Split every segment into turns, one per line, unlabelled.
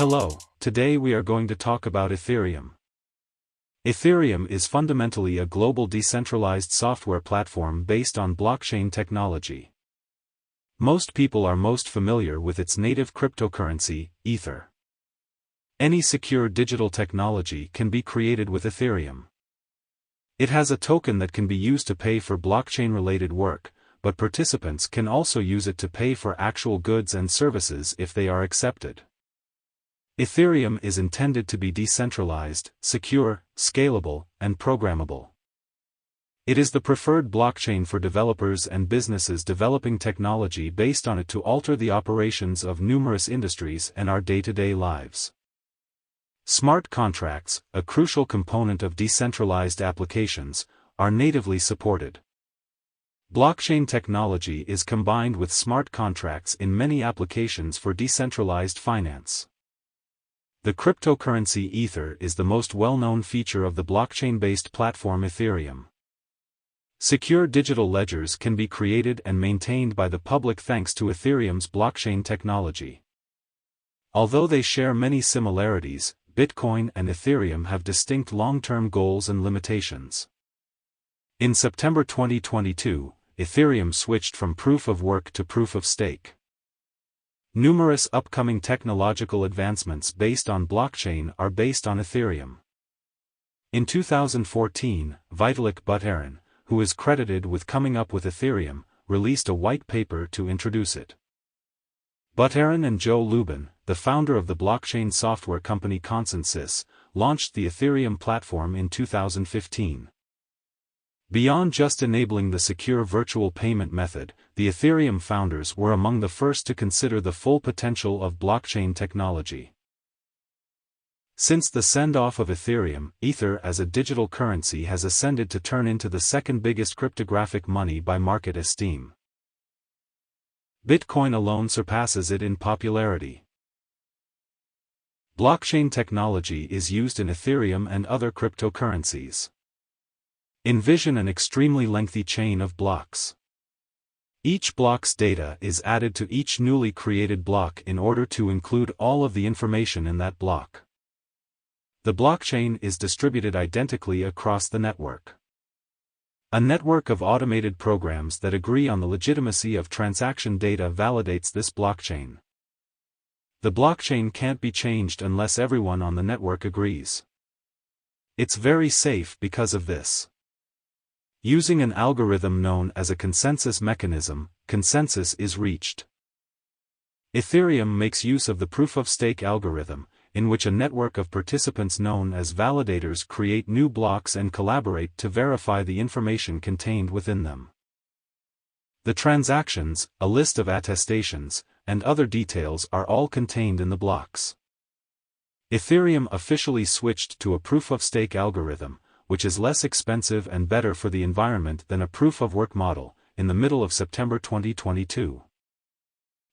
Hello, today we are going to talk about Ethereum. Ethereum is fundamentally a global decentralized software platform based on blockchain technology. Most people are most familiar with its native cryptocurrency, Ether. Any secure digital technology can be created with Ethereum. It has a token that can be used to pay for blockchain-related work, but participants can also use it to pay for actual goods and services if they are accepted. Ethereum is intended to be decentralized, secure, scalable, and programmable. It is the preferred blockchain for developers and businesses developing technology based on it to alter the operations of numerous industries and our day-to-day lives. Smart contracts, a crucial component of decentralized applications, are natively supported. Blockchain technology is combined with smart contracts in many applications for decentralized finance. The cryptocurrency Ether is the most well-known feature of the blockchain-based platform Ethereum. Secure digital ledgers can be created and maintained by the public thanks to Ethereum's blockchain technology. Although they share many similarities, Bitcoin and Ethereum have distinct long-term goals and limitations. In September 2022, Ethereum switched from proof-of-work to proof-of-stake. Numerous upcoming technological advancements based on blockchain are based on Ethereum. In 2014, Vitalik Buterin, who is credited with coming up with Ethereum, released a white paper to introduce it. Buterin and Joe Lubin, the founder of the blockchain software company ConsenSys, launched the Ethereum platform in 2015. Beyond just enabling the secure virtual payment method, the Ethereum founders were among the first to consider the full potential of blockchain technology. Since the send-off of Ethereum, Ether as a digital currency has ascended to turn into the second biggest cryptographic money by market esteem. Bitcoin alone surpasses it in popularity. Blockchain technology is used in Ethereum and other cryptocurrencies. Envision an extremely lengthy chain of blocks. Each block's data is added to each newly created block in order to include all of the information in that block. The blockchain is distributed identically across the network. A network of automated programs that agree on the legitimacy of transaction data validates this blockchain. The blockchain can't be changed unless everyone on the network agrees. It's very safe because of this. Using an algorithm known as a consensus mechanism, consensus is reached. Ethereum makes use of the proof-of-stake algorithm, in which a network of participants known as validators create new blocks and collaborate to verify the information contained within them. The transactions, a list of attestations, and other details are all contained in the blocks. Ethereum officially switched to a proof-of-stake algorithm, which is less expensive and better for the environment than a proof-of-work model, in the middle of September 2022.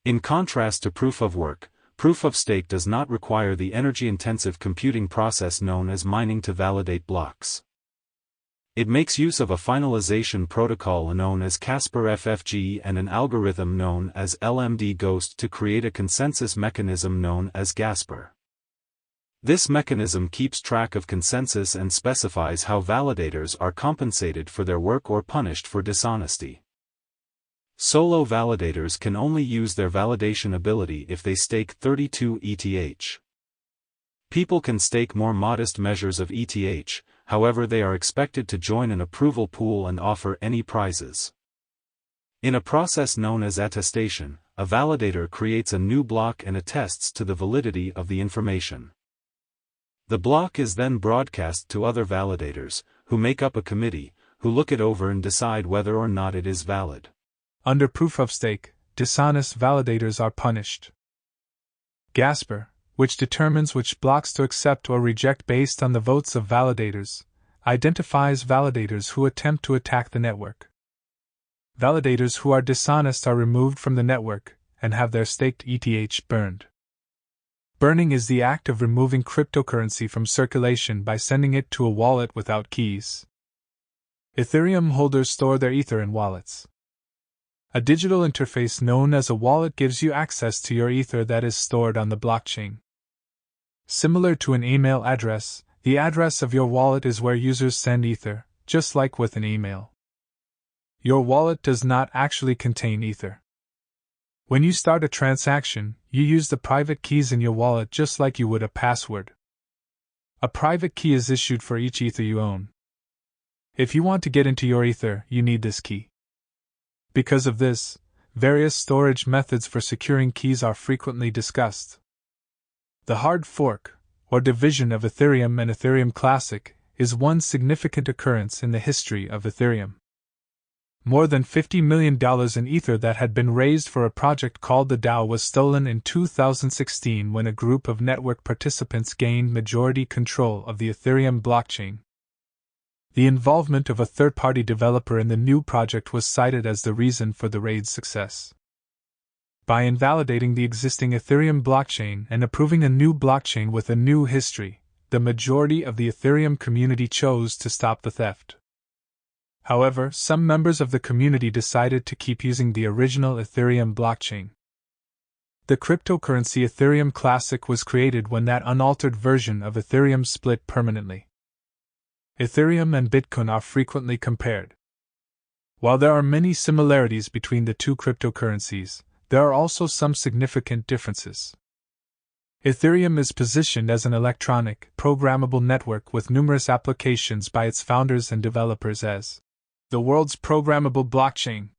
In contrast to proof-of-work, proof-of-stake does not require the energy-intensive computing process known as mining to validate blocks. It makes use of a finalization protocol known as Casper FFG and an algorithm known as LMD Ghost to create a consensus mechanism known as Gasper. This mechanism keeps track of consensus and specifies how validators are compensated for their work or punished for dishonesty. Solo validators can only use their validation ability if they stake 32 ETH. People can stake more modest measures of ETH, however they are expected to join an approval pool and offer any prizes. In a process known as attestation, a validator creates a new block and attests to the validity of the information. The block is then broadcast to other validators, who make up a committee, who look it over and decide whether or not it is valid.
Under proof-of-stake, dishonest validators are punished. Gasper, which determines which blocks to accept or reject based on the votes of validators, identifies validators who attempt to attack the network. Validators who are dishonest are removed from the network and have their staked ETH burned. Burning is the act of removing cryptocurrency from circulation by sending it to a wallet without keys. Ethereum holders store their Ether in wallets. A digital interface known as a wallet gives you access to your Ether that is stored on the blockchain. Similar to an email address, the address of your wallet is where users send Ether, just like with an email. Your wallet does not actually contain Ether. When you start a transaction, you use the private keys in your wallet just like you would a password. A private key is issued for each Ether you own. If you want to get into your Ether, you need this key. Because of this, various storage methods for securing keys are frequently discussed. The hard fork, or division of Ethereum and Ethereum Classic, is one significant occurrence in the history of Ethereum. More than $50 million in Ether that had been raised for a project called the DAO was stolen in 2016 when a group of network participants gained majority control of the Ethereum blockchain. The involvement of a third-party developer in the new project was cited as the reason for the raid's success. By invalidating the existing Ethereum blockchain and approving a new blockchain with a new history, the majority of the Ethereum community chose to stop the theft. However, some members of the community decided to keep using the original Ethereum blockchain. The cryptocurrency Ethereum Classic was created when that unaltered version of Ethereum split permanently. Ethereum and Bitcoin are frequently compared. While there are many similarities between the two cryptocurrencies, there are also some significant differences. Ethereum is positioned as an electronic, programmable network with numerous applications by its founders and developers as the world's programmable blockchain.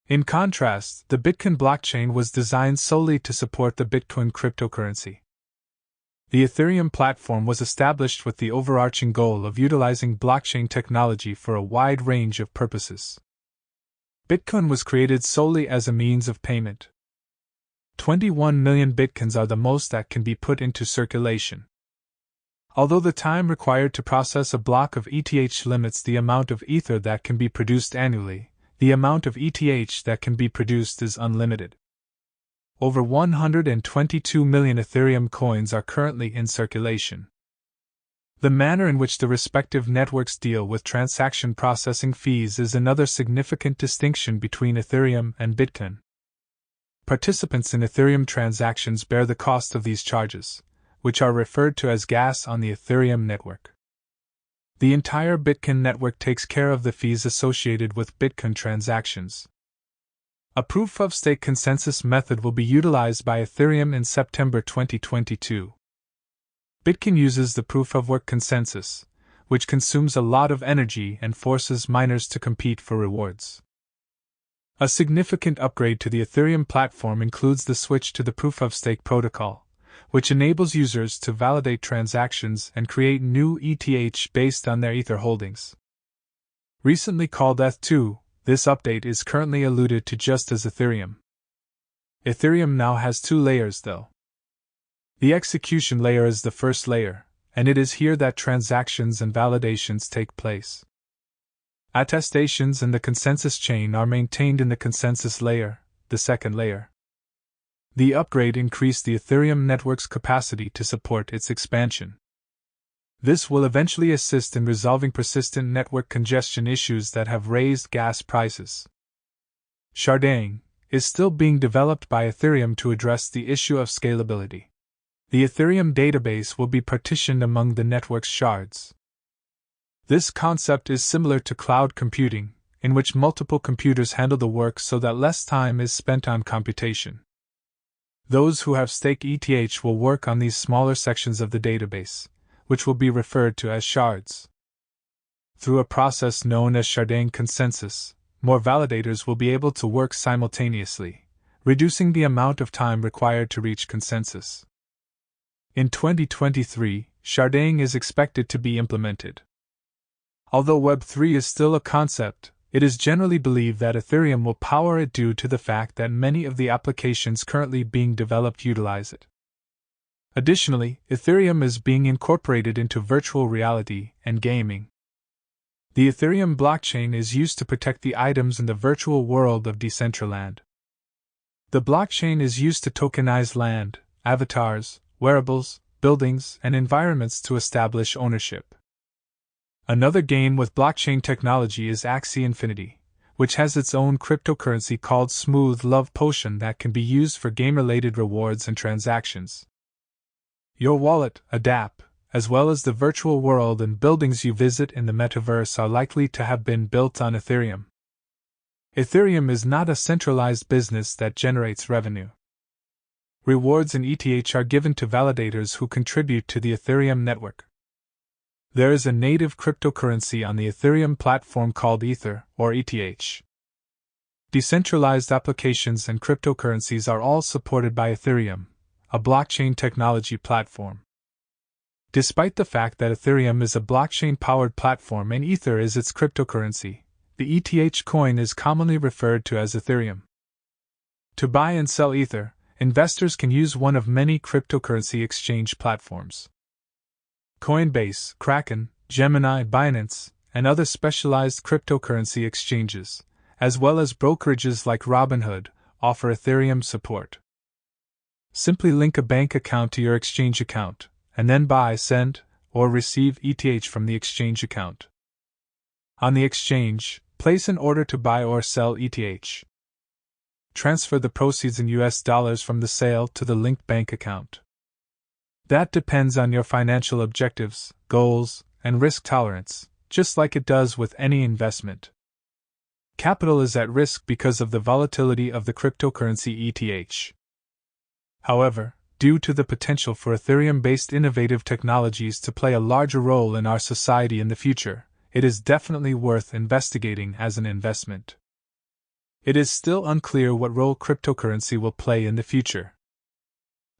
In contrast, the Bitcoin blockchain was designed solely to support the Bitcoin cryptocurrency. The Ethereum platform was established with the overarching goal of utilizing blockchain technology for a wide range of purposes. Bitcoin was created solely as a means of payment. 21 million Bitcoins are the most that can be put into circulation. Although the time required to process a block of ETH limits the amount of Ether that can be produced annually, the amount of ETH that can be produced is unlimited. Over 122 million Ethereum coins are currently in circulation. The manner in which the respective networks deal with transaction processing fees is another significant distinction between Ethereum and Bitcoin. Participants in Ethereum transactions bear the cost of these charges, which are referred to as gas on the Ethereum network. The entire Bitcoin network takes care of the fees associated with Bitcoin transactions. A proof-of-stake consensus method will be utilized by Ethereum in September 2022. Bitcoin uses the proof-of-work consensus, which consumes a lot of energy and forces miners to compete for rewards. A significant upgrade to the Ethereum platform includes the switch to the proof-of-stake protocol, which enables users to validate transactions and create new ETH based on their Ether holdings. Recently called ETH2, this update is currently alluded to just as Ethereum. Ethereum now has two layers though. The execution layer is the first layer, and it is here that transactions and validations take place. Attestations and the consensus chain are maintained in the consensus layer, the second layer. The upgrade increased the Ethereum network's capacity to support its expansion. This will eventually assist in resolving persistent network congestion issues that have raised gas prices. Sharding is still being developed by Ethereum to address the issue of scalability. The Ethereum database will be partitioned among the network's shards. This concept is similar to cloud computing, in which multiple computers handle the work so that less time is spent on computation. Those who have staked ETH will work on these smaller sections of the database, which will be referred to as shards. Through a process known as sharding consensus, more validators will be able to work simultaneously, reducing the amount of time required to reach consensus. In 2023, sharding is expected to be implemented. Although Web3 is still a concept, it is generally believed that Ethereum will power it due to the fact that many of the applications currently being developed utilize it. Additionally, Ethereum is being incorporated into virtual reality and gaming. The Ethereum blockchain is used to protect the items in the virtual world of Decentraland. The blockchain is used to tokenize land, avatars, wearables, buildings, and environments to establish ownership. Another gain with blockchain technology is Axie Infinity, which has its own cryptocurrency called Smooth Love Potion that can be used for game-related rewards and transactions. Your wallet, a dApp, as well as the virtual world and buildings you visit in the metaverse are likely to have been built on Ethereum. Ethereum is not a centralized business that generates revenue. Rewards in ETH are given to validators who contribute to the Ethereum network. There is a native cryptocurrency on the Ethereum platform called Ether, or ETH. Decentralized applications and cryptocurrencies are all supported by Ethereum, a blockchain technology platform. Despite the fact that Ethereum is a blockchain-powered platform and Ether is its cryptocurrency, the ETH coin is commonly referred to as Ethereum. To buy and sell Ether, investors can use one of many cryptocurrency exchange platforms. Coinbase, Kraken, Gemini, Binance, and other specialized cryptocurrency exchanges, as well as brokerages like Robinhood, offer Ethereum support. Simply link a bank account to your exchange account, and then buy, send, or receive ETH from the exchange account. On the exchange, place an order to buy or sell ETH. Transfer the proceeds in US dollars from the sale to the linked bank account. That depends on your financial objectives, goals, and risk tolerance, just like it does with any investment. Capital is at risk because of the volatility of the cryptocurrency ETH. However, due to the potential for Ethereum-based innovative technologies to play a larger role in our society in the future, it is definitely worth investigating as an investment. It is still unclear what role cryptocurrency will play in the future.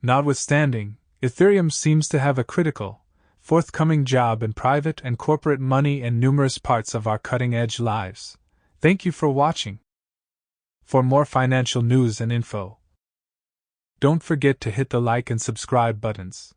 Notwithstanding, Ethereum seems to have a critical, forthcoming job in private and corporate money and numerous parts of our cutting-edge lives. Thank you for watching. For more financial news and info, don't forget to hit the like and subscribe buttons.